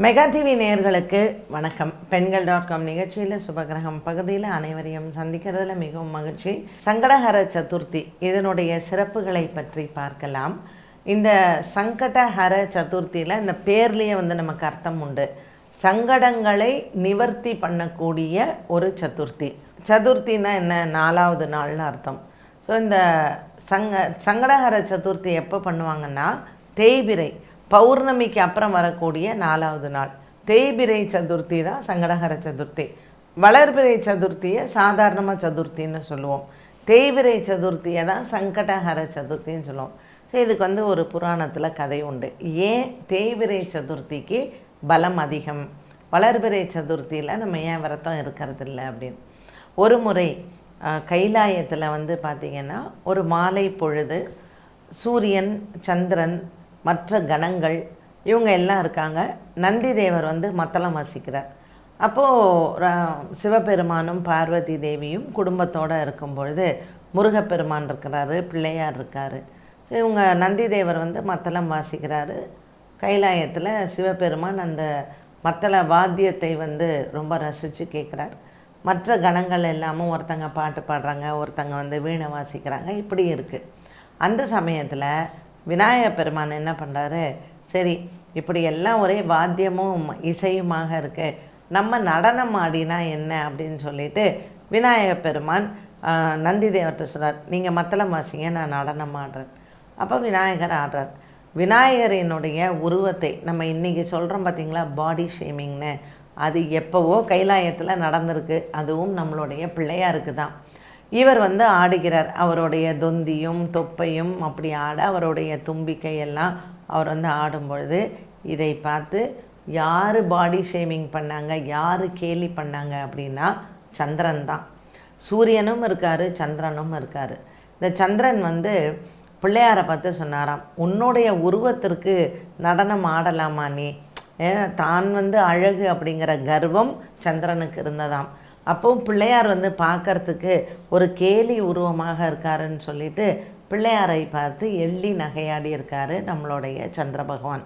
Mega TV நேயர்களுக்கு வணக்கம். பெண்கள்.com நிகழ்ச்சியில் சுபகிரகம் பகுதியில் அனைவரையும் சந்திக்கிறதுல மிகவும் மகிழ்ச்சி. சங்கடஹர சதுர்த்தி இதனுடைய சிறப்புகளை பற்றி பார்க்கலாம். இந்த சங்கடஹர சதுர்த்தியில் இந்த பேர்லேயே நமக்கு அர்த்தம் உண்டு. சங்கடங்களை நிவர்த்தி பண்ணக்கூடிய ஒரு சதுர்த்தி. சதுர்த்தின்னா என்ன? 4வது நாள்னு அர்த்தம். ஸோ இந்த சங்கடஹர சதுர்த்தி எப்போ பண்ணுவாங்கன்னா தேய்பிறை பௌர்ணமிக்கு அப்புறம் வரக்கூடிய 4வது நாள் தேய்பிறை சதுர்த்தி தான் சங்கடஹர சதுர்த்தி. வளர்பிறை சதுர்த்தியை சாதாரணமாக சதுர்த்தின்னு சொல்லுவோம். தேய்பிறை சதுர்த்தியை தான் சங்கடஹர சதுர்த்தின்னு சொல்லுவோம். ஸோ இதுக்கு ஒரு புராணத்தில் கதை உண்டு. ஏன் தேய்பிறை சதுர்த்திக்கு பலம் அதிகம், வளர்பிறை சதுர்த்தியில் நம்ம ஏன் விரதம் இருக்கிறதில்ல அப்படின்னு. ஒரு முறை கைலாயத்தில் பார்த்திங்கன்னா ஒரு மாலை பொழுது சூரியன், சந்திரன், மற்ற கணங்கள் இவங்க எல்லாம் இருக்காங்க. நந்தி தேவர் மத்தளம் வாசிக்கிறார். அப்போது சிவபெருமானும் பார்வதி தேவியும் குடும்பத்தோடு இருக்கும் பொழுது முருகப்பெருமான் இருக்கிறாரு, பிள்ளையார் இருக்கார். ஸோ இவங்க நந்தி தேவர் மத்தளம் வாசிக்கிறாரு. கைலாயத்தில் சிவபெருமான் அந்த மத்தள வாத்தியத்தை ரொம்ப ரசித்து கேட்குறார். மற்ற கணங்கள் எல்லாமும் ஒருத்தங்க பாட்டு பாடுறாங்க, ஒருத்தங்க வீணை வாசிக்கிறாங்க. இப்படி இருக்குது. அந்த சமயத்தில் விநாயக பெருமான் என்ன பண்ணுறாரு, சரி இப்படி எல்லாம் ஒரே வாத்தியமும் இசையுமாக இருக்கு, நம்ம நடனம் ஆடினா என்ன அப்படின்னு சொல்லிட்டு விநாயக பெருமான் நந்தி தேவர்கிட்ட சொல்கிறார், நீங்கள் மத்தளம் வாசிங்க, நான் நடனம் ஆடுறேன். அப்போ விநாயகர் ஆடுறார். விநாயகரினுடைய உருவத்தை நம்ம இன்றைக்கி சொல்கிறோம் பார்த்திங்களா, பாடி ஷேமிங்னு, அது எப்போவோ கைலாயத்தில் நடந்திருக்கு. அதுவும் நம்மளுடைய பிள்ளையாருக்கு தான். இவர் ஆடுகிறார். அவருடைய தொந்தியும் தொப்பையும் அப்படி ஆட, அவருடைய தும்பிக்கையெல்லாம் அவர் ஆடும் பொழுது இதை பார்த்து யார் பாடி ஷேமிங் பண்ணாங்க, யார் கேலி பண்ணாங்க அப்படின்னா சந்திரன் தான். சூரியனும் இருக்கார், சந்திரனும் இருக்கார். இந்த சந்திரன் பிள்ளையாரை பார்த்து சொன்னாராம், உன்னுடைய உருவத்திற்கு நடனம் ஆடலாமா நீ? தான் அழகு அப்படிங்கிற கர்வம் சந்திரனுக்கு இருந்ததாம். அப்போது பிள்ளையார் பார்க்கறதுக்கு ஒரு கேலி உருவமாக இருக்காருன்னு சொல்லிட்டு பிள்ளையாரை பார்த்து எள்ளி நகையாடி இருக்கார் நம்மளுடைய சந்திர பகவான்.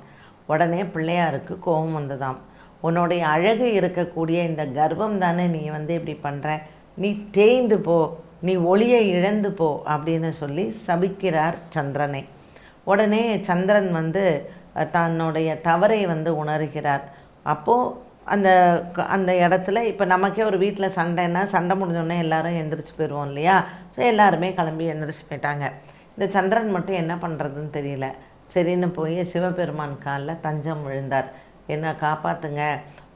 உடனே பிள்ளையாருக்கு கோபம் வந்ததாம். உன்னுடைய அழகு இருக்கக்கூடிய இந்த கர்வம் தானே நீ இப்படி பண்ணுற, நீ தேய்ந்து போ, நீ ஒளியை இழந்து போ அப்படின்னு சொல்லி சபிக்கிறார் சந்திரனை. உடனே சந்திரன் தன்னுடைய தவறை உணர்கிறார். அப்போது அந்த இடத்துல இப்போ நமக்கே ஒரு வீட்டில் சண்டைன்னா சண்டை முடிஞ்சோடனே எல்லோரும் எந்திரிச்சு போயிடுவோம் இல்லையா? ஸோ எல்லாருமே கிளம்பி எந்திரிச்சு போயிட்டாங்க. இந்த சந்திரன் மட்டும் என்ன பண்ணுறதுன்னு தெரியல. சரின்னு போய் சிவபெருமான் காலில் தஞ்சம் விழுந்தார். என்ன காப்பாற்றுங்க,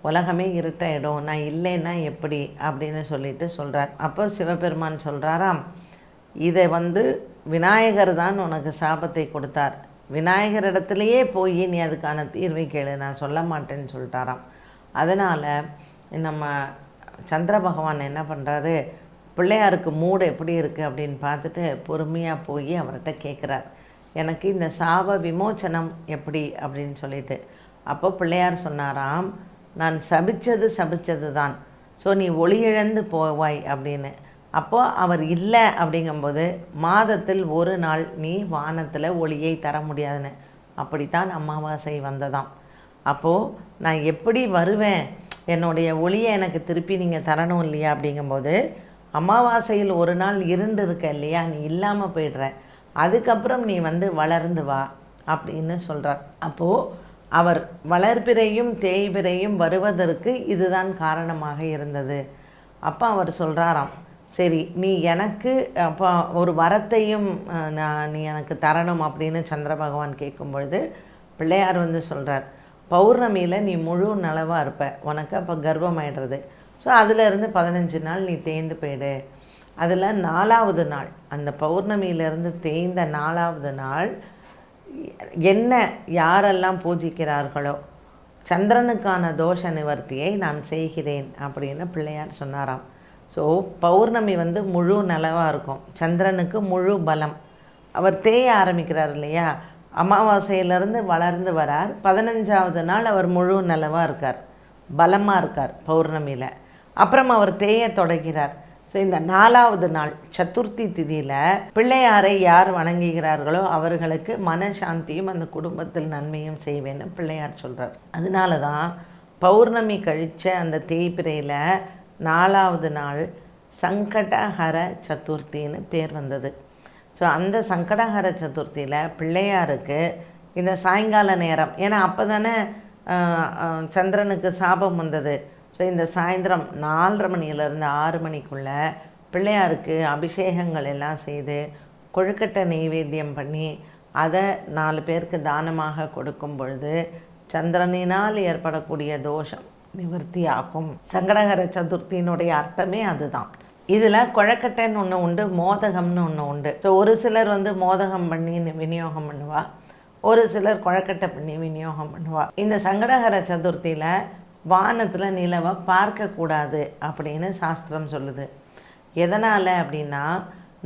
உலகமே இருட்டாயிடும், நான் இல்லைன்னா எப்படி அப்படின்னு சொல்லிட்டு சொல்கிறார். அப்போ சிவபெருமான் சொல்கிறாராம், இதை விநாயகர் தான் உனக்கு சாபத்தை கொடுத்தார், விநாயகரிடத்துலையே போய் நீ அதுக்கான தீர்வை கேளு, நான் சொல்ல மாட்டேன்னு சொல்லிட்டாராம். அதனால் நம்ம சந்திர பகவான் என்ன பண்ணுறாரு, பிள்ளையாருக்கு மூடு எப்படி இருக்குது அப்படின்னு பார்த்துட்டு பொறுமையாக போய் அவர்கிட்ட கேட்குறார், எனக்கு இந்த சாப விமோச்சனம் எப்படி அப்படின்னு சொல்லிட்டு. அப்போ பிள்ளையார் சொன்னாராம், நான் சபித்தது தான், ஸோ நீ ஒளி இழந்து போவாய் அப்படின்னு. அப்போது அவர் இல்லை அப்படிங்கும்போது மாதத்தில் ஒரு நாள் நீ வானத்தில் ஒளியை தர முடியாதுன்னு. அப்படித்தான் அமாவாசை வந்ததாம். அப்போது நான் எப்படி வருவேன், என்னுடைய ஒளியை எனக்கு திருப்பி நீங்கள் தரணும் இல்லையா? அப்படிங்கும்போது அமாவாசையில் ஒரு நாள் இருண்டு இருக்க இல்லையா, நீ இல்லாமல் போயிடுற, அதுக்கப்புறம் நீ வளர்ந்து வா அப்படின்னு சொல்கிறார். அப்போது அவர் வளர்பிறையும் தேய்பிறையும் வருவதற்கு இதுதான் காரணமாக இருந்தது. அப்போ அவர் சொல்கிறாராம், சரி நீ எனக்கு அப்போ ஒரு வரத்தையும் நீ எனக்கு தரணும் அப்படின்னு சந்திர பகவான் கேட்கும் பொழுது பிள்ளையார் சொல்கிறார், பௌர்ணமியில் நீ முழு நலவாக இருப்ப, உனக்கு அப்போ கர்ப்பம் ஆகிடுறது. ஸோ அதிலேருந்து 15 நாள் நீ தேய்ந்து போயிடு. அதில் 4வது நாள், அந்த பௌர்ணமியிலேருந்து தேய்ந்த 4வது நாள் என்ன யாரெல்லாம் பூஜிக்கிறார்களோ சந்திரனுக்கான தோஷ நிவர்த்தியை நான் செய்கிறேன் அப்படின்னு பிள்ளையார் சொன்னாராம். ஸோ பௌர்ணமி முழு நலவாக இருக்கும், சந்திரனுக்கு முழு பலம். அவர் தேய ஆரம்பிக்கிறார் இல்லையா, அமாவாசையிலேருந்து வளர்ந்து வரார். 15வது நாள் அவர் முழு நலவாக இருக்கார், பலமாக இருக்கார் பௌர்ணமியில். அப்புறம் அவர் தேய தொடங்கிறார். ஸோ இந்த 4வது நாள் சதுர்த்தி திதியில் பிள்ளையாரை யார் வணங்குகிறார்களோ அவர்களுக்கு மனசாந்தியும் அந்த குடும்பத்தில் நன்மையும் செய்வேன்னு பிள்ளையார் சொல்கிறார். அதனால தான் பௌர்ணமி கழித்த அந்த தேய்பிரையில் 4வது நாள் சங்கடஹர சதுர்த்தின்னு பேர் வந்தது. ஸோ அந்த சங்கடஹர சதுர்த்தியில் பிள்ளையாருக்கு இந்த சாயங்கால நேரம், ஏன்னா அப்போ தானே சந்திரனுக்கு சாபம் வந்தது. ஸோ இந்த சாயந்தரம் 4:30 மணியிலேருந்து 6 மணிக்குள்ளே பிள்ளையாருக்கு அபிஷேகங்கள் எல்லாம் செய்து கொழுக்கட்டை நெய்வேத்தியம் பண்ணி அதை 4 பேருக்கு தானமாக கொடுக்கும் பொழுது சந்திரனினால் ஏற்படக்கூடிய தோஷம் நிவர்த்தி ஆகும். சங்கடஹர சதுர்த்தியினுடைய அர்த்தமே அதுதான். இதில் கொழக்கட்டைன்னு ஒன்று உண்டு, மோதகம்னு ஒன்று உண்டு. ஸோ ஒரு சிலர் மோதகம் பண்ணி விநியோகம் பண்ணுவா, ஒரு சிலர் கொழக்கட்டை பண்ணி விநியோகம் பண்ணுவா. இந்த சங்கடஹர சதுர்த்தியில் வானத்தில் நிலவை பார்க்கக்கூடாது அப்படின்னு சாஸ்திரம் சொல்லுது. எதனால் அப்படின்னா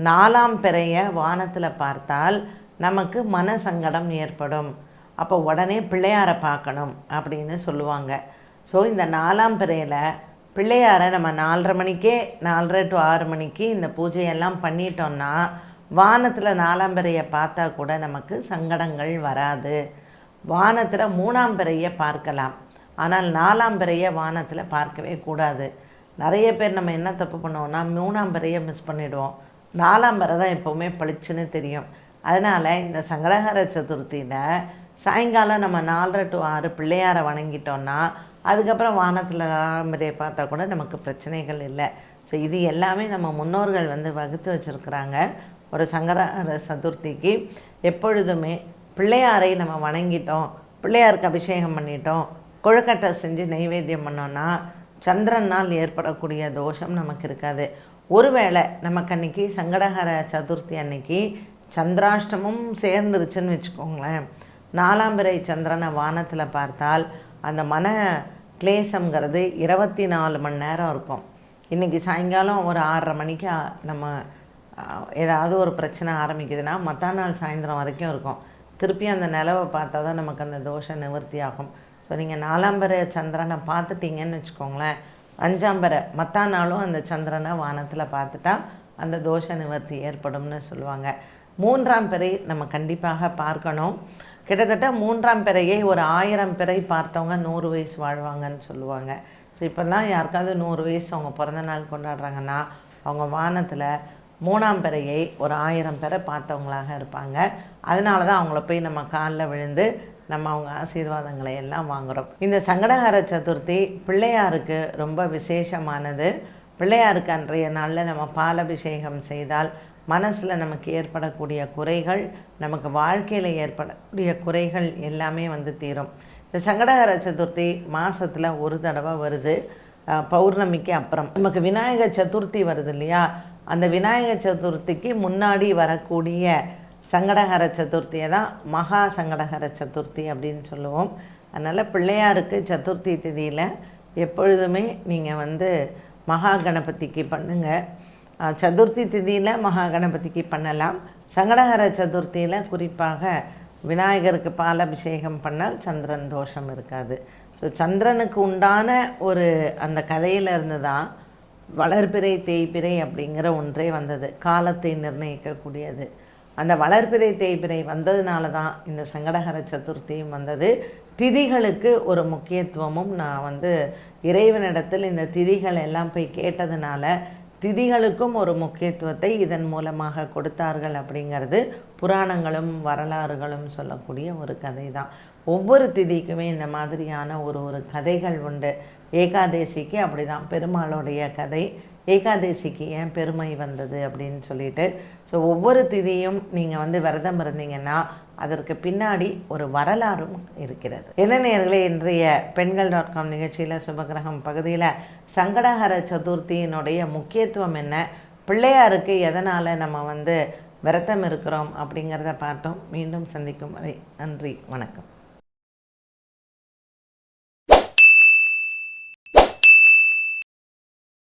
4ஆம் பிறையை வானத்தில் பார்த்தால் நமக்கு மன சங்கடம் ஏற்படும், அப்போ உடனே பிள்ளையாரை பார்க்கணும் அப்படின்னு சொல்லுவாங்க. ஸோ இந்த 4ஆம் பிறையில் பிள்ளையாரை நம்ம 4:30 மணிக்கே 4:30 to 6 மணிக்கு இந்த பூஜையெல்லாம் பண்ணிட்டோம்னா வானத்தில் 4ஆம் பிறையை பார்த்தா கூட நமக்கு சங்கடங்கள் வராது. வானத்தில் 3ஆம் பிறையை பார்க்கலாம், ஆனால் 4ஆம் பிறையை வானத்தில் பார்க்கவே கூடாது. நிறைய பேர் நம்ம என்ன தப்பு பண்ணுவோம்னா 3ஆம் பிறையை மிஸ் பண்ணிவிடுவோம். 4ஆம் பிறை தான் எப்போவுமே பளிச்சுன்னு தெரியும். அதனால் இந்த சங்கடஹர சதுர்த்தியில் சாயங்காலம் நம்ம 4:30 to 6 பிள்ளையாரை வணங்கிட்டோன்னா அதுக்கப்புறம் வானத்தில் 4ஆம் பிறையை பார்த்தா கூட நமக்கு பிரச்சனைகள் இல்லை. ஸோ இது எல்லாமே நம்ம முன்னோர்கள் வகுத்து வச்சுருக்குறாங்க. ஒரு சங்கடஹர சதுர்த்திக்கு எப்பொழுதுமே பிள்ளையாரை நம்ம வணங்கிட்டோம், பிள்ளையாருக்கு அபிஷேகம் பண்ணிட்டோம், கொழுக்கட்டை செஞ்சு நைவேத்தியம் பண்ணோன்னா சந்திரனால் ஏற்படக்கூடிய தோஷம் நமக்கு இருக்காது. ஒருவேளை நமக்கு அன்றைக்கி சங்கடஹர சதுர்த்தி அன்னைக்கு சந்திராஷ்டமும் சேர்ந்துருச்சுன்னு வச்சுக்கோங்களேன், 4ஆம் பிறை சந்திரனை வானத்தில் பார்த்தால் அந்த மன கிளேசங்கிறது 24 மணி நேரம் இருக்கும். இன்றைக்கி சாயங்காலம் ஒரு 6:30 மணிக்கு நம்ம ஏதாவது ஒரு பிரச்சனை ஆரம்பிக்குதுன்னா மற்ற நாள் சாயந்தரம் வரைக்கும் இருக்கும். திருப்பி அந்த நிலவை பார்த்தா தான் நமக்கு அந்த தோஷம் நிவர்த்தி ஆகும். ஸோ நீங்கள் 4ஆம் பிறை சந்திரனை பார்த்துட்டிங்கன்னு வச்சுக்கோங்களேன், 5ஆம் பிறை மற்ற நாளும் அந்த சந்திரனை வானத்தில் பார்த்துட்டா அந்த தோஷ நிவர்த்தி ஏற்படும்னு சொல்லுவாங்க. 3ஆம் பிறை நம்ம கண்டிப்பாக பார்க்கணும். கிட்டத்தட்ட 3ஆம் பிறையை ஒரு 1000 பிறை பார்த்தவங்க 100 வயசு வாழ்வாங்கன்னு சொல்லுவாங்க. ஸோ இப்போல்லாம் யாருக்காவது 100 வயசு அவங்க பிறந்த நாள் கொண்டாடுறாங்கன்னா அவங்க வானத்தில் 3ஆம் பிறையை ஒரு 1000 பிறை பார்த்தவங்களாக இருப்பாங்க. அதனால தான் அவங்கள போய் நம்ம காலில் விழுந்து நம்ம அவங்க ஆசீர்வாதங்களை எல்லாம் வாங்குகிறோம். இந்த சங்கடஹர சதுர்த்தி பிள்ளையாருக்கு ரொம்ப விசேஷமானது. பிள்ளையாருக்கு அன்றைய நாளில் நம்ம பாலபிஷேகம் செய்தால் மனசில் நமக்கு ஏற்படக்கூடிய குறைகள், நமக்கு வாழ்க்கையில் ஏற்படக்கூடிய குறைகள் எல்லாமே தீரும். இந்த சங்கடஹர சதுர்த்தி மாதத்தில் ஒரு தடவை வருது, பௌர்ணமிக்கு அப்புறம். நமக்கு விநாயகர் சதுர்த்தி வருது இல்லையா, அந்த விநாயகர் சதுர்த்திக்கு முன்னாடி வரக்கூடிய சங்கடஹர சதுர்த்தியை தான் மகா சங்கடஹர சதுர்த்தி அப்படின்னு சொல்லுவோம். அதனால் பிள்ளையாருக்கு சதுர்த்தி திதியில் எப்பொழுதுமே நீங்கள் மகா கணபதிக்கு பண்ணுங்கள். சதுர்த்தி திதியில் மகா கணபதிக்கு பண்ணலாம். சங்கடஹர சதுர்த்தியில் குறிப்பாக விநாயகருக்கு பாலபிஷேகம் பண்ணால் சந்திரன் தோஷம் இருக்காது. ஸோ சந்திரனுக்கு உண்டான ஒரு அந்த கதையிலிருந்து தான் வளர்பிறை தேய்பிறை அப்படிங்கிற ஒன்றே வந்தது, காலத்தை நிர்ணயிக்கக்கூடியது. அந்த வளர்பிறை தேய்பிறை வந்ததுனால தான் இந்த சங்கடஹர சதுர்த்தியும் வந்தது. திதிகளுக்கு ஒரு முக்கியத்துவமும் நான் இறைவனிடத்தில் இந்த திதிகள் எல்லாம் போய் கேட்டதுனால திதிகளுக்கும் ஒரு முக்கியத்துவத்தை இதன் மூலமாக கொடுத்தார்கள் அப்படிங்கிறது புராணங்களும் வரலாறுகளும் சொல்லக்கூடிய ஒரு கதை தான். ஒவ்வொரு திதிக்குமே இந்த மாதிரியான ஒரு கதைகள் உண்டு. ஏகாதேசிக்கு அப்படி தான் பெருமாளுடைய கதை, ஏகாதேசிக்கு ஏன் பெருமை வந்தது அப்படின்னு சொல்லிட்டு. ஸோ ஒவ்வொரு திதியும் நீங்கள் விரதம் இருந்தீங்கன்னா அதற்கு பின்னாடி ஒரு வரலாறும் இருக்கிறது. என்ன நேயர்களே, இன்றைய பெண்கள்.com நிகழ்ச்சியில் சுபகிரகம் பகுதியில் சங்கடஹர சதுர்த்தியினுடைய முக்கியத்துவம் என்ன, பிள்ளையாருக்கு எதனால் நம்ம விரதம் இருக்கிறோம் அப்படிங்கிறத பார்த்தோம். மீண்டும் சந்திக்கும் வரை நன்றி, வணக்கம்.